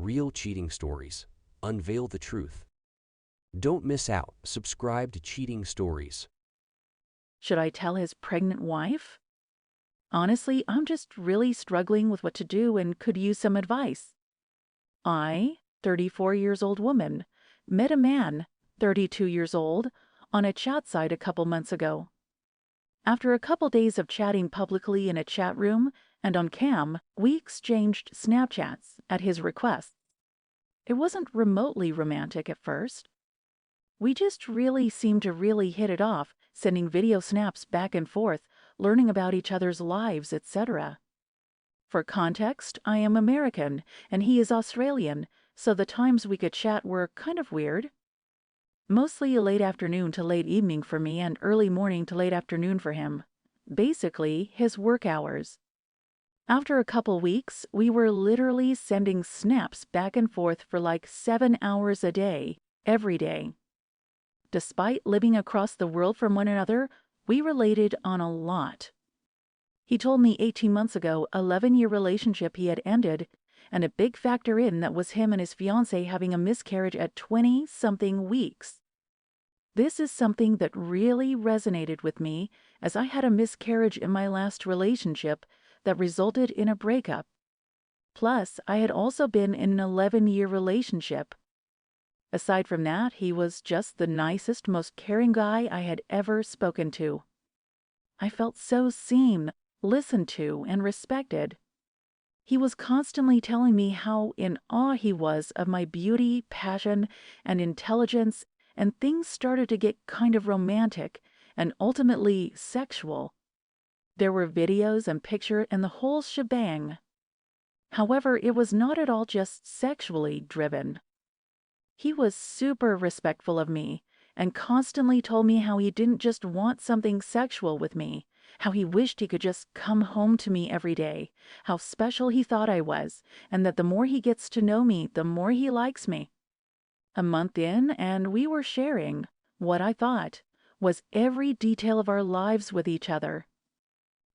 Real cheating stories. Unveil the truth. Don't miss out. Subscribe to Cheating Stories. Should I tell his pregnant wife? Honestly, I'm just really struggling with what to do and could use some advice. I, 34-years-old woman, met a man, 32 years old, on a chat site a couple months ago. After a couple days of chatting publicly in a chat room and on cam, we exchanged Snapchats at his request. It wasn't remotely romantic at first. We just really seemed to really hit it off, sending video snaps back and forth, learning about each other's lives, etc. For context, I am American and he is Australian, so the times we could chat were kind of weird. Mostly a late afternoon to late evening for me and early morning to late afternoon for him. Basically, his work hours. After a couple weeks, we were literally sending snaps back and forth for like 7 hours a day, every day. Despite living across the world from one another, we related on a lot. He told me 18 months ago, 11-year relationship he had ended, and a big factor in that was him and his fiancée having a miscarriage at 20-something weeks. This is something that really resonated with me, as I had a miscarriage in my last relationship that resulted in a breakup. Plus, I had also been in an 11-year relationship. Aside from that, he was just the nicest, most caring guy I had ever spoken to. I felt so seen, listened to, and respected. He was constantly telling me how in awe he was of my beauty, passion, and intelligence, and things started to get kind of romantic and ultimately sexual. There were videos and pictures and the whole shebang. However, it was not at all just sexually driven. He was super respectful of me and constantly told me how he didn't just want something sexual with me, how he wished he could just come home to me every day, how special he thought I was, and that the more he gets to know me, the more he likes me. A month in, and we were sharing, what I thought, was every detail of our lives with each other.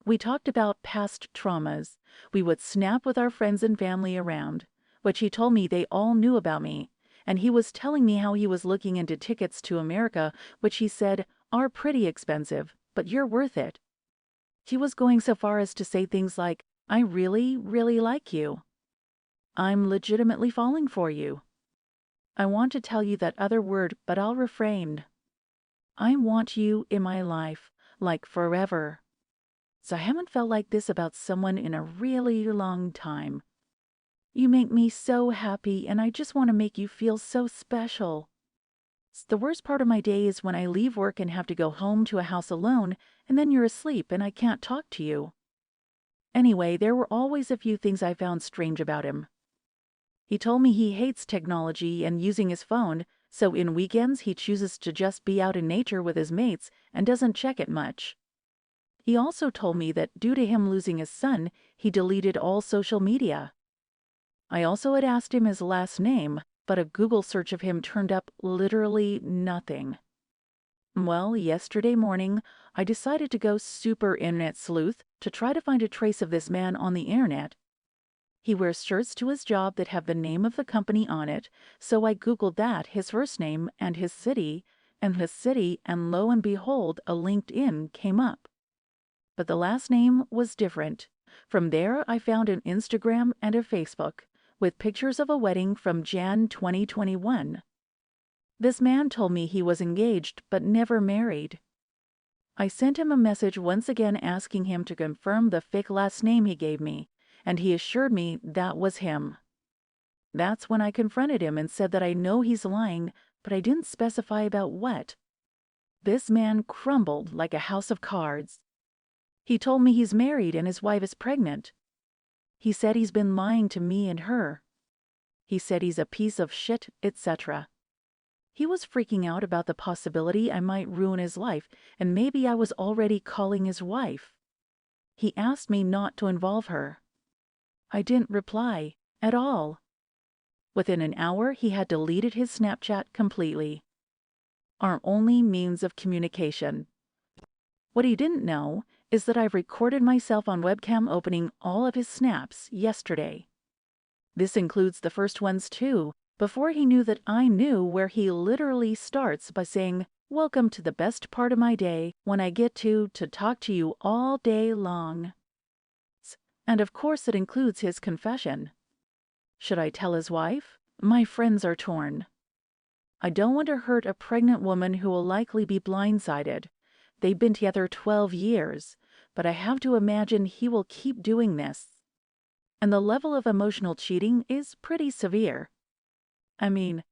We talked about past traumas. We would snap with our friends and family around, which he told me they all knew about me. And he was telling me how he was looking into tickets to America, which he said are pretty expensive, but you're worth it. He was going so far as to say things like, I really, really like you. I'm legitimately falling for you. I want to tell you that other word, but I'll refrain. I want you in my life, like forever. So I haven't felt like this about someone in a really long time. You make me so happy, and I just want to make you feel so special. The worst part of my day is when I leave work and have to go home to a house alone, and then you're asleep and I can't talk to you. Anyway, there were always a few things I found strange about him. He told me he hates technology and using his phone, so in weekends he chooses to just be out in nature with his mates and doesn't check it much. He also told me that due to him losing his son, he deleted all social media. I also had asked him his last name, but a Google search of him turned up literally nothing. Well, yesterday morning, I decided to go super internet sleuth to try to find a trace of this man on the internet. He wears shirts to his job that have the name of the company on it, so I Googled that, his first name, and his city, and lo and behold, a LinkedIn came up. But the last name was different. From there, I found an Instagram and a Facebook, with pictures of a wedding from Jan 2021. This man told me he was engaged but never married. I sent him a message once again asking him to confirm the fake last name he gave me, and he assured me that was him. That's when I confronted him and said that I know he's lying, but I didn't specify about what. This man crumbled like a house of cards. He told me he's married and his wife is pregnant. He said he's been lying to me and her. He said he's a piece of shit, etc. He was freaking out about the possibility I might ruin his life, and maybe I was already calling his wife. He asked me not to involve her. I didn't reply at all. Within an hour, he had deleted his Snapchat completely. Our only means of communication. What he didn't know is that I've recorded myself on webcam opening all of his snaps yesterday. This includes the first ones too, before he knew that I knew, where he literally starts by saying, "Welcome to the best part of my day, when I get to talk to you all day long." And of course it includes his confession. Should I tell his wife? My friends are torn. I don't want to hurt a pregnant woman who will likely be blindsided. They've been together 12 years, but I have to imagine he will keep doing this. And the level of emotional cheating is pretty severe. I mean,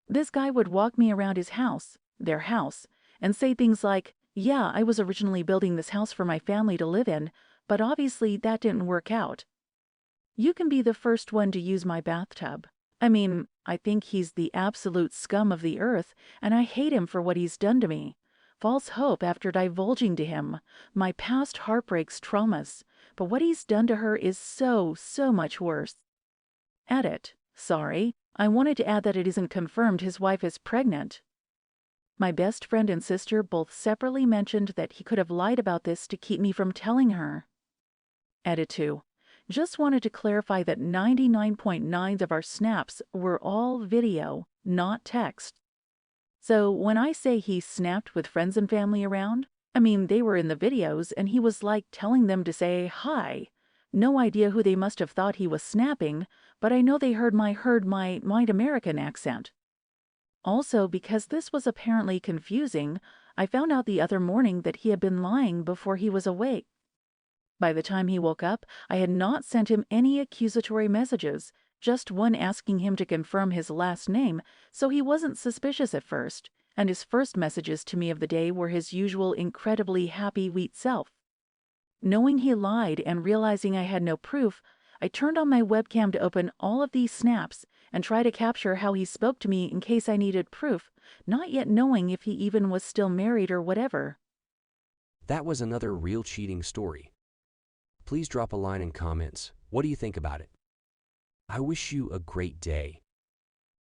this guy would walk me around his house, their house, and say things like, "Yeah, I was originally building this house for my family to live in, but obviously that didn't work out. You can be the first one to use my bathtub." I mean, I think he's the absolute scum of the earth, and I hate him for what he's done to me. False hope after divulging to him my past heartbreaks, traumas, but what he's done to her is so much worse. Edit. Sorry, I wanted to add that it isn't confirmed his wife is pregnant. My best friend and sister both separately mentioned that he could have lied about this to keep me from telling her. Edit 2. Just wanted to clarify that 99.9 of our snaps were all video, not text. So when I say he snapped with friends and family around, I mean they were in the videos and he was like telling them to say hi. No idea who they must have thought he was snapping, but I know they heard my white American accent. Also, because this was apparently confusing, I found out the other morning that he had been lying before he was awake. By the time he woke up, I had not sent him any accusatory messages, just one asking him to confirm his last name, so he wasn't suspicious at first, and his first messages to me of the day were his usual incredibly happy wheat self. Knowing he lied and realizing I had no proof, I turned on my webcam to open all of these snaps and try to capture how he spoke to me in case I needed proof, not yet knowing if he even was still married or whatever. That was another real cheating story. Please drop a line in comments. What do you think about it? I wish you a great day.